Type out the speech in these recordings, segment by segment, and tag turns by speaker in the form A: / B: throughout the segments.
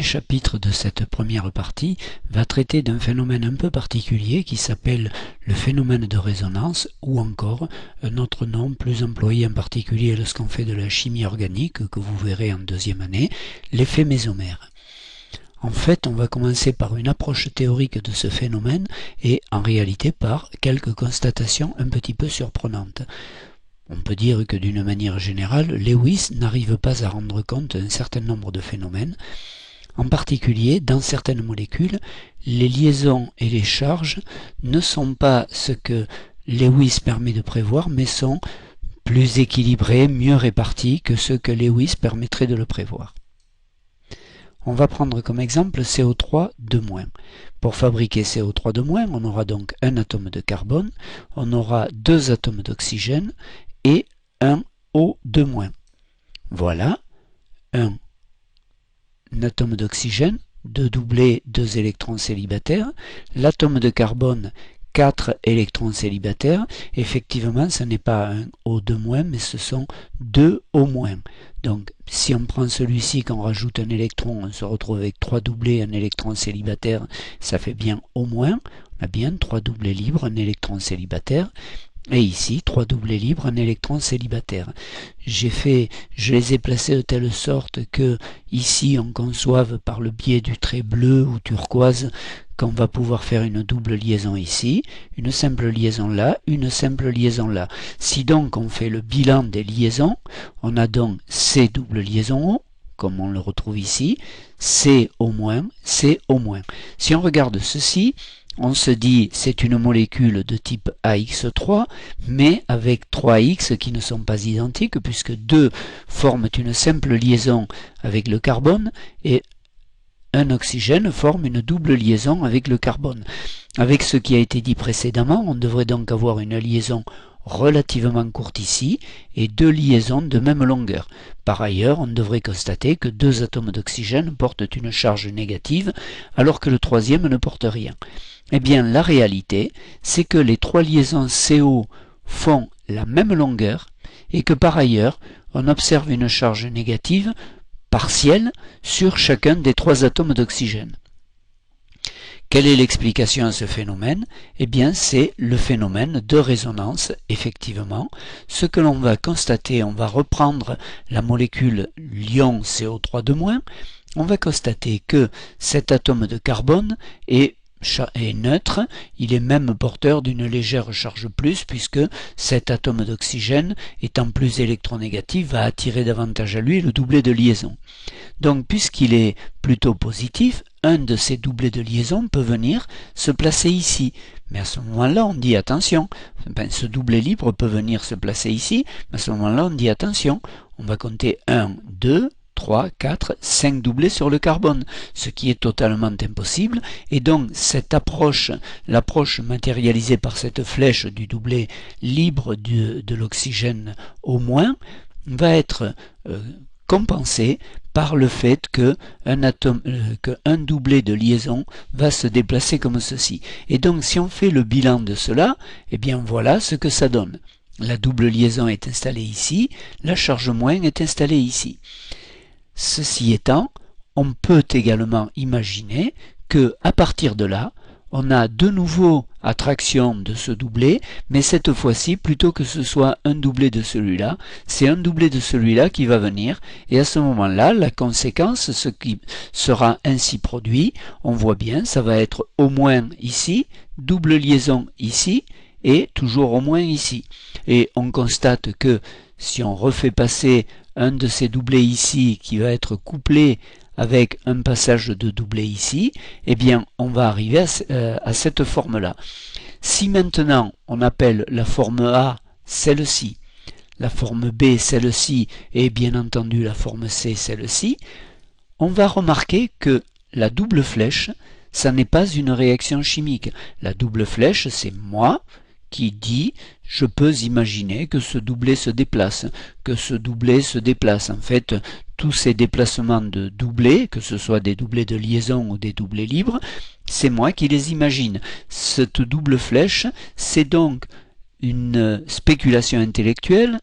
A: chapitre de cette première partie va traiter d'un phénomène un peu particulier qui s'appelle le phénomène de résonance, ou encore un autre nom plus employé en particulier lorsqu'on fait de la chimie organique, que vous verrez en deuxième année, l'effet mésomère. En fait, on va commencer par une approche théorique de ce phénomène et en réalité par quelques constatations un petit peu surprenantes. On peut dire que d'une manière générale, Lewis n'arrive pas à rendre compte d'un certain nombre de phénomènes. En particulier, dans certaines molécules, les liaisons et les charges ne sont pas ce que Lewis permet de prévoir, mais sont plus équilibrées, mieux réparties que ce que Lewis permettrait de le prévoir. On va prendre comme exemple CO3 de-. Pour fabriquer CO3 de-, on aura donc un atome de carbone, on aura deux atomes d'oxygène et un O de-. Voilà un atome d'oxygène, 2 doublés, 2 électrons célibataires, l'atome de carbone, 4 électrons célibataires. Effectivement, ce n'est pas un O de-, mais ce sont 2 O-. Donc, si on prend celui-ci, qu'on rajoute un électron, on se retrouve avec 3 doublés, un électron célibataire, ça fait bien O-. On a bien 3 doublés libres, un électron célibataire. Et ici, 3 doublés libres, un électron célibataire. Je les ai placés de telle sorte que ici on conçoive par le biais du trait bleu ou turquoise qu'on va pouvoir faire une double liaison ici, une simple liaison là, une simple liaison là. Si donc on fait le bilan des liaisons, on a donc ces doubles liaisons O, comme on le retrouve ici, CO-, CO-. Si on regarde ceci, on se dit c'est une molécule de type AX3, mais avec 3X qui ne sont pas identiques, puisque 2 forment une simple liaison avec le carbone, et un oxygène forme une double liaison avec le carbone. Avec ce qui a été dit précédemment, on devrait donc avoir une liaison relativement courte ici, et 2 liaisons de même longueur. Par ailleurs, on devrait constater que 2 atomes d'oxygène portent une charge négative, alors que le troisième ne porte rien. Eh bien, la réalité, c'est que les 3 liaisons CO font la même longueur, et que par ailleurs, on observe une charge négative partielle sur chacun des 3 atomes d'oxygène. Quelle est l'explication à ce phénomène? Eh bien, c'est le phénomène de résonance, effectivement. Ce que l'on va constater, on va reprendre la molécule l'ion CO3 de-, on va constater que cet atome de carbone est neutre, il est même porteur d'une légère charge plus, puisque cet atome d'oxygène, étant plus électronégatif, va attirer davantage à lui le doublet de liaison. Donc, puisqu'il est plutôt positif, un de ces doublets de liaison peut venir se placer ici. Mais à ce moment-là, on dit attention, ce doublet libre peut venir se placer ici, mais à ce moment-là, on dit attention, on va compter 1, 2, 3, 4, 5 doublés sur le carbone, ce qui est totalement impossible, et donc cette approche, l'approche matérialisée par cette flèche du doublet libre de l'oxygène au moins, va être compensée par le fait qu'un doublé de liaison va se déplacer comme ceci. Et donc si on fait le bilan de cela, eh bien voilà ce que ça donne. La double liaison est installée ici, la charge moins est installée ici. Ceci étant, on peut également imaginer que à partir de là, on a de nouveau attraction de ce doublet, mais cette fois-ci, plutôt que ce soit un doublé de celui-là, c'est un doublé de celui-là qui va venir, et à ce moment-là, la conséquence, ce qui sera ainsi produit, on voit bien, ça va être au moins ici, double liaison ici, et toujours au moins ici. Et on constate que si on refait passer un de ces doublés ici qui va être couplé avec un passage de doublé ici, eh bien on va arriver à cette forme-là. Si maintenant on appelle la forme A celle-ci, la forme B celle-ci et bien entendu la forme C celle-ci, on va remarquer que la double flèche, ça n'est pas une réaction chimique. La double flèche, c'est moi qui dit je peux imaginer que ce doublet se déplace, que ce doublet se déplace. En fait, tous ces déplacements de doublets, que ce soit des doublets de liaison ou des doublets libres, c'est moi qui les imagine. Cette double flèche, c'est donc une spéculation intellectuelle,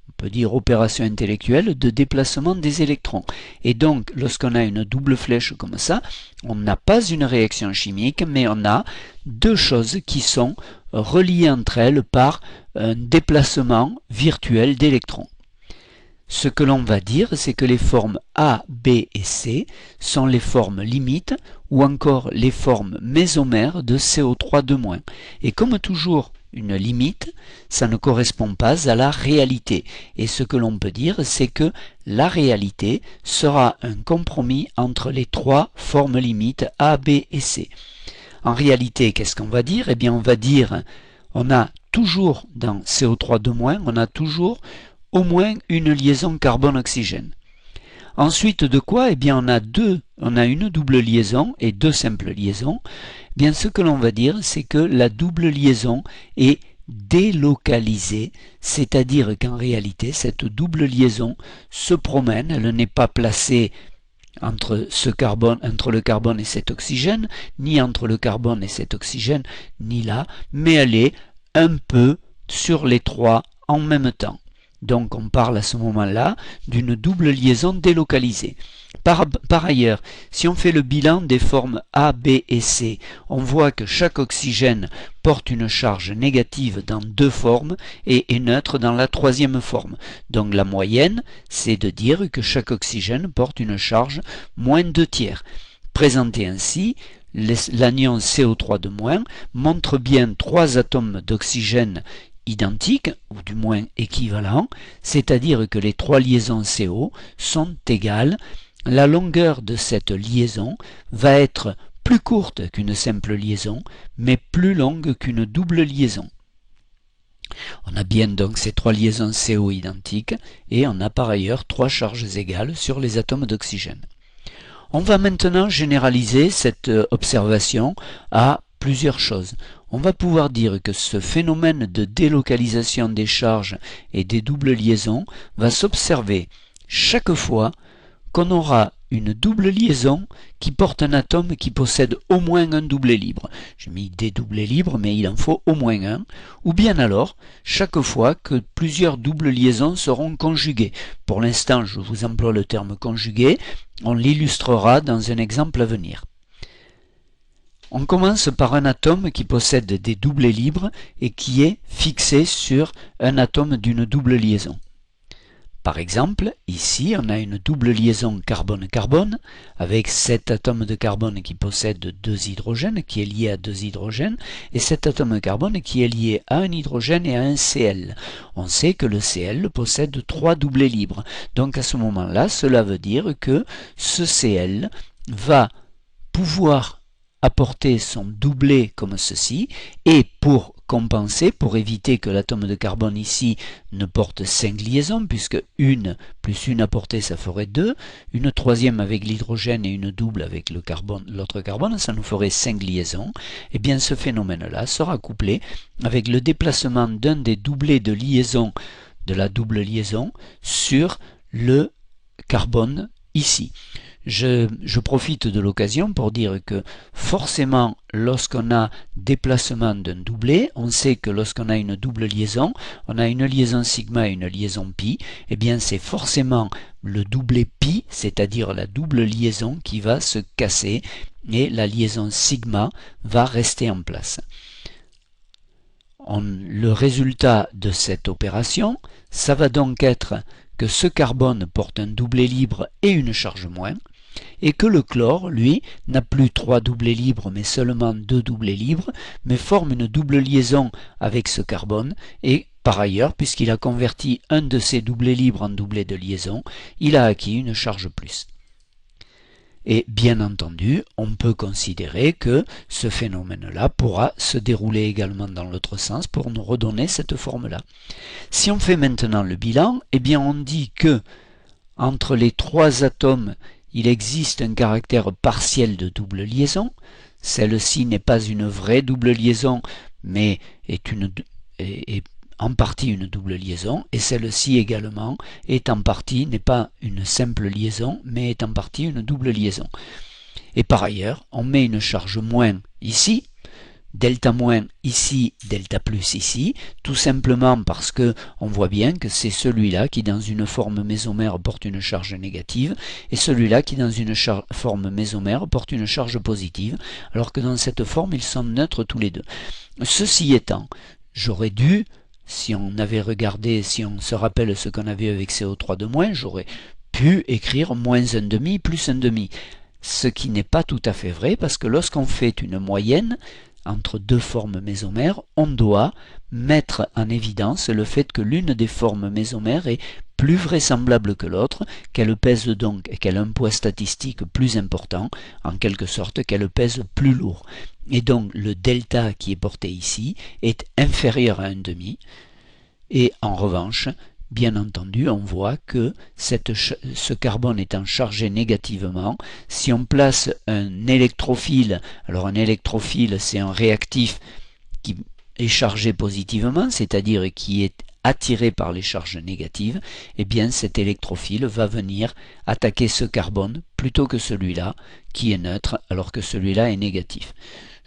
A: on peut dire opération intellectuelle de déplacement des électrons. Et donc, lorsqu'on a une double flèche comme ça, on n'a pas une réaction chimique, mais on a deux choses qui sont reliées entre elles par un déplacement virtuel d'électrons. Ce que l'on va dire, c'est que les formes A, B et C sont les formes limites ou encore les formes mésomères de CO3-. Et comme toujours une limite, ça ne correspond pas à la réalité. Et ce que l'on peut dire, c'est que la réalité sera un compromis entre les trois formes limites A, B et C. En réalité, qu'est-ce qu'on va dire? Eh bien, on va dire, on a toujours dans CO3-, on a toujours au moins une liaison carbone-oxygène. Ensuite de quoi? Eh bien, on a une double liaison et deux simples liaisons. Eh bien, ce que l'on va dire, c'est que la double liaison est délocalisée, c'est-à-dire qu'en réalité, cette double liaison se promène, elle n'est pas placée entre le carbone et cet oxygène, ni entre le carbone et cet oxygène, ni là, mais elle est un peu sur les trois en même temps. Donc on parle à ce moment-là d'une double liaison délocalisée. Par ailleurs, si on fait le bilan des formes A, B et C, on voit que chaque oxygène porte une charge négative dans deux formes et est neutre dans la troisième forme. Donc la moyenne, c'est de dire que chaque oxygène porte une charge moins 2/3. Présenté ainsi, l'anion CO3- montre bien trois atomes d'oxygène identiques, ou du moins équivalents, c'est-à-dire que les trois liaisons CO sont égales. La longueur de cette liaison va être plus courte qu'une simple liaison, mais plus longue qu'une double liaison. On a bien donc ces trois liaisons CO identiques, et on a par ailleurs trois charges égales sur les atomes d'oxygène. On va maintenant généraliser cette observation à plusieurs choses. On va pouvoir dire que ce phénomène de délocalisation des charges et des doubles liaisons va s'observer chaque fois qu'on aura une double liaison qui porte un atome qui possède au moins un doublet libre. J'ai mis des doublets libres, mais il en faut au moins un. Ou bien alors, chaque fois que plusieurs doubles liaisons seront conjuguées. Pour l'instant, je vous emploie le terme conjugué. On l'illustrera dans un exemple à venir. On commence par un atome qui possède des doublets libres et qui est fixé sur un atome d'une double liaison. Par exemple, ici, on a une double liaison carbone-carbone avec cet atome de carbone qui possède deux hydrogènes, qui est lié à deux hydrogènes, et cet atome de carbone qui est lié à un hydrogène et à un Cl. On sait que le Cl possède trois doublets libres. Donc à ce moment-là, cela veut dire que ce Cl va pouvoir apporter son doublet comme ceci, et pour compenser, pour éviter que l'atome de carbone ici ne porte 5 liaisons, puisque une plus une apportée ça ferait 2, une troisième avec l'hydrogène et une double avec l'autre carbone, ça nous ferait 5 liaisons, et bien ce phénomène-là sera couplé avec le déplacement d'un des doublets de liaison de la double liaison sur le carbone ici. Je profite de l'occasion pour dire que forcément lorsqu'on a déplacement d'un doublet, on sait que lorsqu'on a une double liaison, on a une liaison sigma et une liaison pi, et bien c'est forcément le doublet pi, c'est-à-dire la double liaison qui va se casser et la liaison sigma va rester en place. Le résultat de cette opération, ça va donc être que ce carbone porte un doublet libre et une charge moins, et que le chlore, lui, n'a plus trois doublets libres mais seulement deux doublets libres, mais forme une double liaison avec ce carbone, et par ailleurs, puisqu'il a converti un de ses doublets libres en doublet de liaison, il a acquis une charge plus. Et bien entendu, on peut considérer que ce phénomène-là pourra se dérouler également dans l'autre sens pour nous redonner cette forme-là. Si on fait maintenant le bilan, eh bien on dit que entre les trois atomes, il existe un caractère partiel de double liaison. Celle-ci n'est pas une vraie double liaison, mais est en partie une double liaison, et celle-ci également est en partie, n'est pas une simple liaison, mais est en partie une double liaison. Et par ailleurs, on met une charge moins ici, delta moins ici, delta plus ici, tout simplement parce que on voit bien que c'est celui-là qui dans une forme mésomère porte une charge négative et celui-là qui dans une forme mésomère porte une charge positive, alors que dans cette forme ils sont neutres tous les deux. Ceci étant, j'aurais dû, si on avait regardé, si on se rappelle ce qu'on avait avec CO3 de moins, j'aurais pu écrire moins 1,5 plus 1,5. Ce qui n'est pas tout à fait vrai parce que lorsqu'on fait une moyenne entre deux formes mésomères, on doit mettre en évidence le fait que l'une des formes mésomères est plus vraisemblable que l'autre, qu'elle pèse donc et qu'elle a un poids statistique plus important, en quelque sorte qu'elle pèse plus lourd. Et donc le delta qui est porté ici est inférieur à 1,5, et en revanche, bien entendu, on voit que ce carbone étant chargé négativement, si on place un électrophile, alors un électrophile c'est un réactif qui est chargé positivement, c'est-à-dire qui est attiré par les charges négatives, eh bien cet électrophile va venir attaquer ce carbone plutôt que celui-là qui est neutre alors que celui-là est négatif.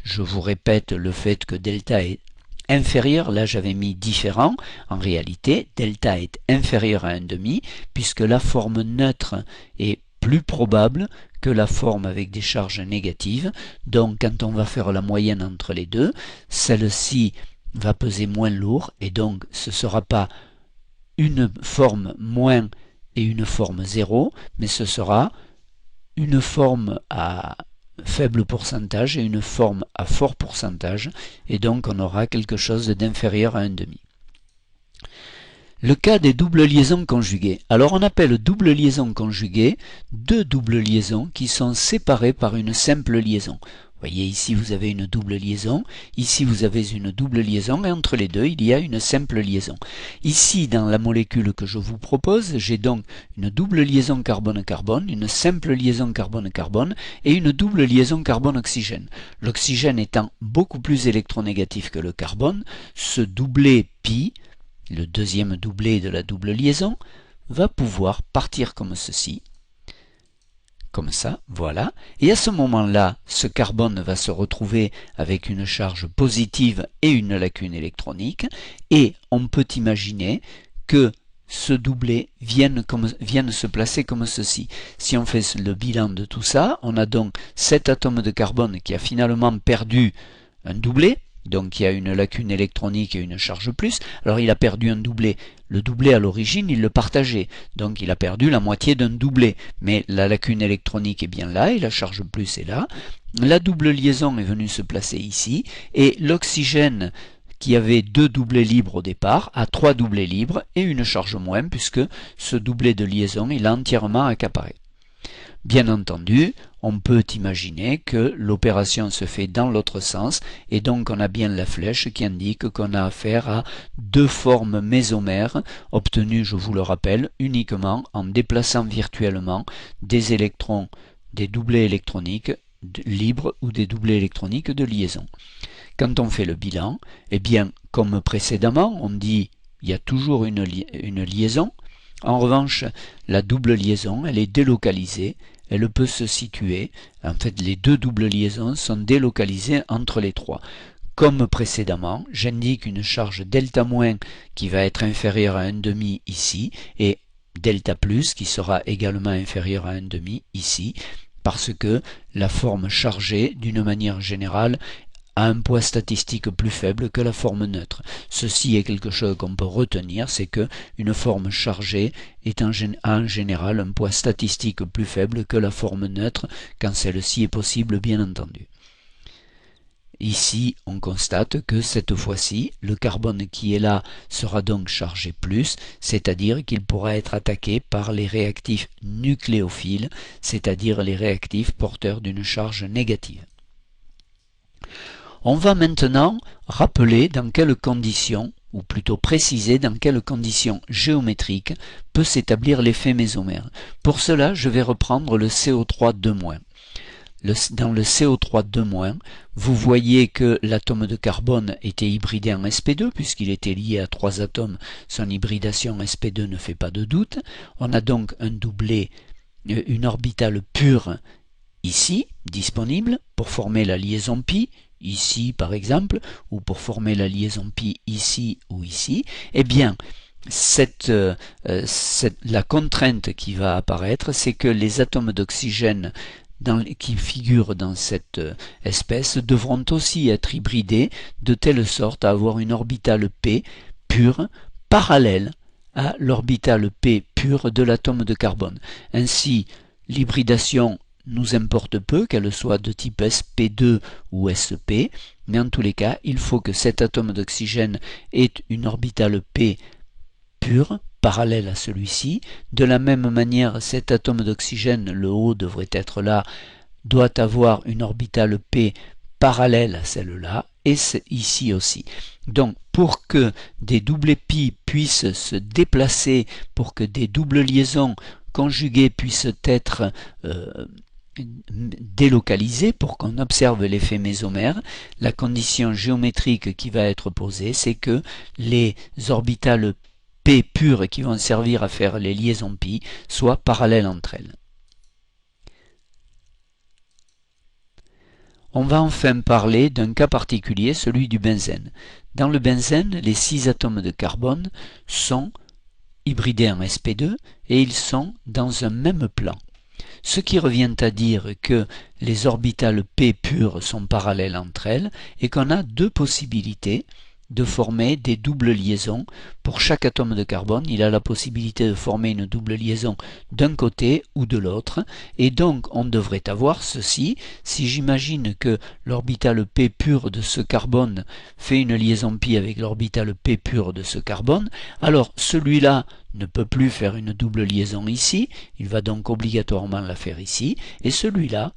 A: Je vous répète le fait que delta est inférieur, là j'avais mis différent, en réalité delta est inférieur à 1,5 puisque la forme neutre est plus probable que la forme avec des charges négatives, donc quand on va faire la moyenne entre les deux, celle-ci va peser moins lourd et donc ce ne sera pas une forme moins et une forme 0, mais ce sera une forme à faible pourcentage et une forme à fort pourcentage, et donc on aura quelque chose d'inférieur à 1,5. Le cas des doubles liaisons conjuguées. Alors on appelle double liaison conjuguée deux doubles liaisons qui sont séparées par une simple liaison. Vous voyez, ici vous avez une double liaison, ici vous avez une double liaison, et entre les deux il y a une simple liaison. Ici, dans la molécule que je vous propose, j'ai donc une double liaison carbone-carbone, une simple liaison carbone-carbone, et une double liaison carbone-oxygène. L'oxygène étant beaucoup plus électronégatif que le carbone, ce doublet pi, le deuxième doublet de la double liaison, va pouvoir partir comme ceci. Comme ça, voilà. Et à ce moment-là, ce carbone va se retrouver avec une charge positive et une lacune électronique. Et on peut imaginer que ce doublet vienne se placer comme ceci. Si on fait le bilan de tout ça, on a donc cet atome de carbone qui a finalement perdu un doublet. Donc il y a une lacune électronique et une charge plus. Alors il a perdu un doublet. Le doublet à l'origine, il le partageait. Donc il a perdu la moitié d'un doublet. Mais la lacune électronique est bien là et la charge plus est là. La double liaison est venue se placer ici. Et l'oxygène, qui avait deux doublets libres au départ, a trois doublets libres et une charge moins, puisque ce doublet de liaison, il a entièrement accaparé. Bien entendu, on peut imaginer que l'opération se fait dans l'autre sens et donc on a bien la flèche qui indique qu'on a affaire à deux formes mésomères obtenues, je vous le rappelle, uniquement en déplaçant virtuellement des électrons, des doublets électroniques libres ou des doublets électroniques de liaison. Quand on fait le bilan, eh bien, comme précédemment, on dit il y a toujours une liaison. En revanche, la double liaison, elle est délocalisée, elle peut se situer, en fait les deux doubles liaisons sont délocalisées entre les trois. Comme précédemment, j'indique une charge delta- qui va être inférieure à 1,5 ici, et delta plus qui sera également inférieure à 1,5 ici, parce que la forme chargée, d'une manière générale, a un poids statistique plus faible que la forme neutre. Ceci est quelque chose qu'on peut retenir, c'est que une forme chargée est en général un poids statistique plus faible que la forme neutre, quand celle-ci est possible, bien entendu. Ici, on constate que cette fois-ci, le carbone qui est là sera donc chargé plus, c'est-à-dire qu'il pourra être attaqué par les réactifs nucléophiles, c'est-à-dire les réactifs porteurs d'une charge négative. On va maintenant rappeler dans quelles conditions, ou plutôt préciser dans quelles conditions géométriques peut s'établir l'effet mésomère. Pour cela, je vais reprendre le CO3-2-. Dans le CO3-2-, vous voyez que l'atome de carbone était hybridé en sp2, puisqu'il était lié à trois atomes, son hybridation sp2 ne fait pas de doute. On a donc un doublet, une orbitale pure, ici, disponible, pour former la liaison pi, ici par exemple, ou pour former la liaison pi ici ou ici, eh bien la contrainte qui va apparaître, c'est que les atomes d'oxygène qui figurent dans cette espèce devront aussi être hybridés de telle sorte à avoir une orbitale P pure parallèle à l'orbitale P pure de l'atome de carbone. Ainsi, l'hybridation nous importe peu, qu'elle soit de type sp2 ou sp, mais en tous les cas, il faut que cet atome d'oxygène ait une orbitale P pure, parallèle à celui-ci. De la même manière, cet atome d'oxygène, le haut devrait être là, doit avoir une orbitale P parallèle à celle-là, et ici aussi. Donc, pour que des doubles pi puissent se déplacer, pour que des doubles liaisons conjuguées puissent être délocalisées, pour qu'on observe l'effet mésomère, la condition géométrique qui va être posée, c'est que les orbitales P pures qui vont servir à faire les liaisons pi soient parallèles entre elles. On va enfin parler d'un cas particulier, celui du benzène. Dans le benzène, les 6 atomes de carbone sont hybridés en sp2 et ils sont dans un même plan. Ce qui revient à dire que les orbitales P pures sont parallèles entre elles et qu'on a deux possibilités de former des doubles liaisons. Pour chaque atome de carbone, il a la possibilité de former une double liaison d'un côté ou de l'autre, et donc on devrait avoir ceci. Si j'imagine que l'orbitale P pure de ce carbone fait une liaison pi avec l'orbitale P pure de ce carbone, alors celui-là ne peut plus faire une double liaison ici, il va donc obligatoirement la faire ici, et celui-là,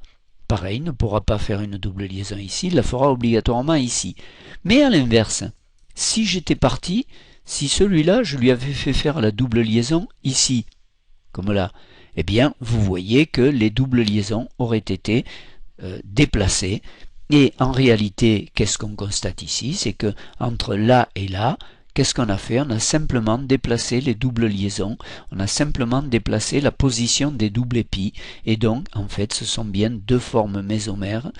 A: pareil, ne pourra pas faire une double liaison ici, il la fera obligatoirement ici. Mais à l'inverse, si j'étais parti, si celui-là, je lui avais fait faire la double liaison ici, comme là, eh bien, vous voyez que les doubles liaisons auraient été déplacées. Et en réalité, qu'est-ce qu'on constate ici? C'est que entre là et là, qu'est-ce qu'on a fait? On a simplement déplacé les doubles liaisons, on a simplement déplacé la position des doubles épis, et donc, en fait, ce sont bien deux formes mésomères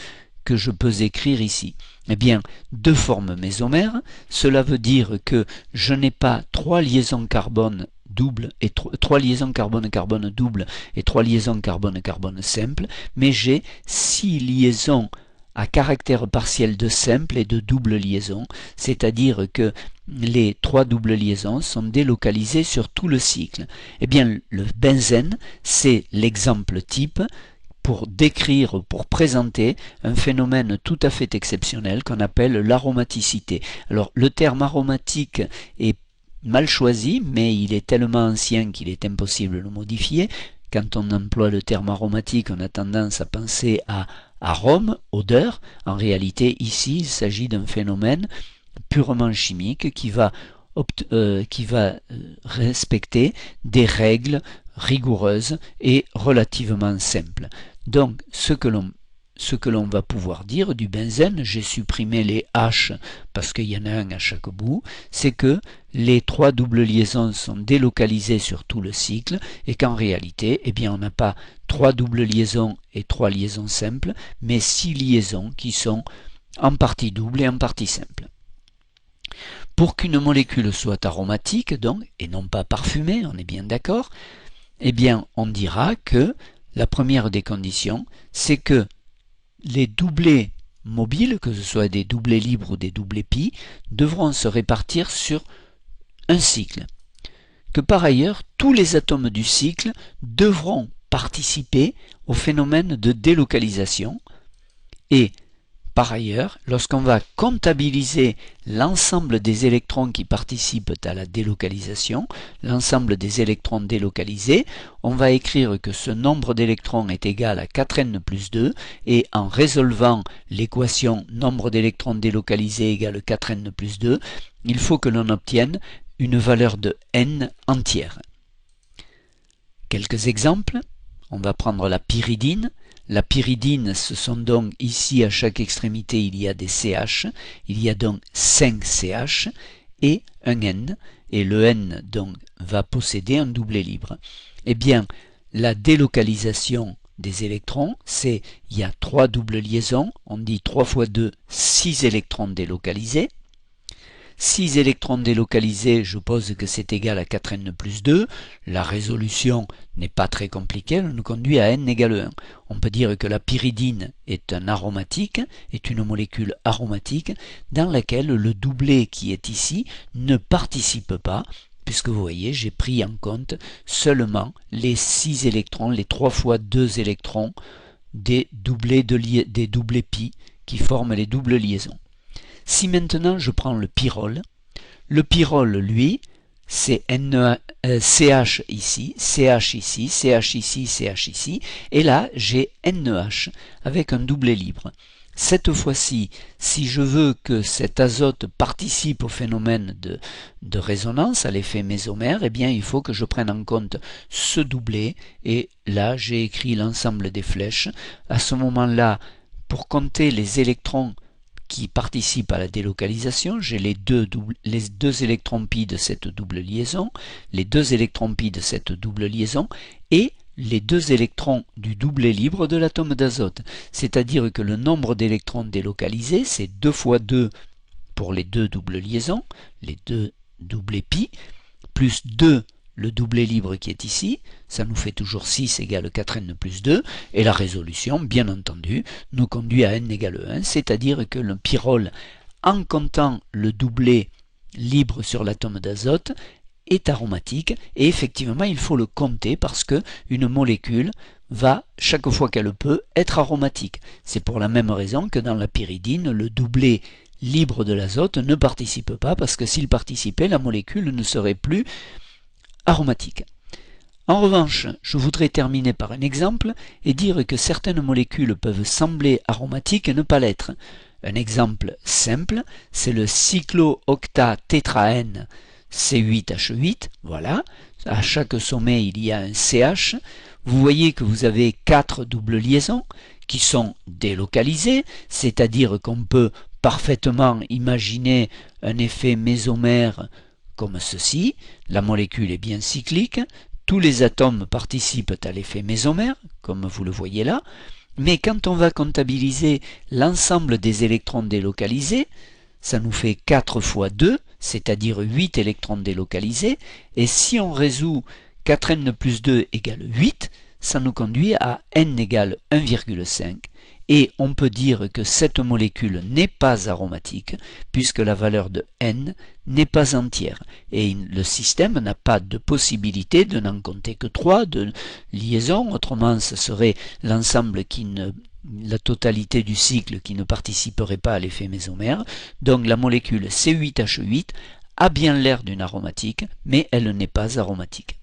A: que je peux écrire ici. Eh bien, deux formes mésomères, cela veut dire que je n'ai pas trois liaisons carbone double et trois liaisons carbone-carbone double et trois liaisons carbone-carbone simple, mais j'ai 6 liaisons à caractère partiel de simple et de double liaison, c'est-à-dire que les 3 doubles liaisons sont délocalisées sur tout le cycle. Eh bien, le benzène, c'est l'exemple type pour décrire, pour présenter un phénomène tout à fait exceptionnel qu'on appelle l'aromaticité. Alors, le terme aromatique est mal choisi, mais il est tellement ancien qu'il est impossible de le modifier. Quand on emploie le terme aromatique, on a tendance à penser à arôme, odeur. En réalité, ici, il s'agit d'un phénomène purement chimique qui va respecter des règles rigoureuses et relativement simples. Donc, ce que l'on va pouvoir dire du benzène, j'ai supprimé les H parce qu'il y en a un à chaque bout, c'est que les 3 doubles liaisons sont délocalisées sur tout le cycle et qu'en réalité, eh bien, on n'a pas 3 doubles liaisons et 3 liaisons simples, mais 6 liaisons qui sont en partie double et en partie simple. Pour qu'une molécule soit aromatique, donc, et non pas parfumée, on est bien d'accord, eh bien, on dira que la première des conditions, c'est que les doublés mobiles, que ce soit des doublés libres ou des doublés pi, devront se répartir sur un cycle. Que par ailleurs, tous les atomes du cycle devront participer au phénomène de délocalisation et par ailleurs, lorsqu'on va comptabiliser l'ensemble des électrons qui participent à la délocalisation, l'ensemble des électrons délocalisés, on va écrire que ce nombre d'électrons est égal à 4n plus 2, et en résolvant l'équation nombre d'électrons délocalisés égale 4n plus 2, il faut que l'on obtienne une valeur de n entière. Quelques exemples. On va prendre la pyridine. La pyridine, ce sont donc ici à chaque extrémité il y a des CH, il y a donc 5 CH et un N, et le N donc va posséder un doublet libre. Eh bien, la délocalisation des électrons, c'est il y a 3 doubles liaisons, on dit 3 fois 2, 6 électrons délocalisés. 6 électrons délocalisés, je pose que c'est égal à 4n plus 2. La résolution n'est pas très compliquée, elle nous conduit à n égale 1. On peut dire que la pyridine est un aromatique, est une molécule aromatique dans laquelle le doublet qui est ici ne participe pas, puisque vous voyez, j'ai pris en compte seulement les 6 électrons, les 3 fois 2 électrons des doublets pi qui forment les doubles liaisons. Si maintenant je prends le pyrrole, lui, c'est CH ici, CH ici, CH ici, CH ici, et là j'ai NH avec un doublet libre. Cette fois-ci, si je veux que cet azote participe au phénomène de résonance, à l'effet mésomère, eh bien il faut que je prenne en compte ce doublet, et là j'ai écrit l'ensemble des flèches. À ce moment-là, pour compter les électrons qui participent à la délocalisation, j'ai les deux électrons pi de cette double liaison, les 2 électrons pi de cette double liaison, et les 2 électrons du doublet libre de l'atome d'azote. C'est-à-dire que le nombre d'électrons délocalisés, c'est 2 fois 2 pour les 2 doubles liaisons, les 2 doublets pi, plus 2 le doublet libre qui est ici, ça nous fait toujours 6 égale 4n plus 2, et la résolution, bien entendu, nous conduit à n égale 1, c'est-à-dire que le pyrrole, en comptant le doublet libre sur l'atome d'azote, est aromatique, et effectivement il faut le compter parce qu'une molécule va, chaque fois qu'elle peut, être aromatique. C'est pour la même raison que dans la pyridine, le doublet libre de l'azote ne participe pas, parce que s'il participait, la molécule ne serait plus aromatique. En revanche, je voudrais terminer par un exemple et dire que certaines molécules peuvent sembler aromatiques et ne pas l'être. Un exemple simple, c'est le cyclooctatétraène C8H8, voilà, à chaque sommet il y a un CH. Vous voyez que vous avez 4 doubles liaisons qui sont délocalisées, c'est-à-dire qu'on peut parfaitement imaginer un effet mésomère comme ceci. La molécule est bien cyclique, tous les atomes participent à l'effet mésomère, comme vous le voyez là, mais quand on va comptabiliser l'ensemble des électrons délocalisés, ça nous fait 4 fois 2, c'est-à-dire 8 électrons délocalisés, et si on résout 4n plus 2 égale 8, ça nous conduit à n égale 1,5. Et on peut dire que cette molécule n'est pas aromatique, puisque la valeur de n n'est pas entière. Et le système n'a pas de possibilité de n'en compter que 3 de liaisons, autrement ce serait l'ensemble la totalité du cycle qui ne participerait pas à l'effet mésomère. Donc la molécule C8H8 a bien l'air d'une aromatique, mais elle n'est pas aromatique.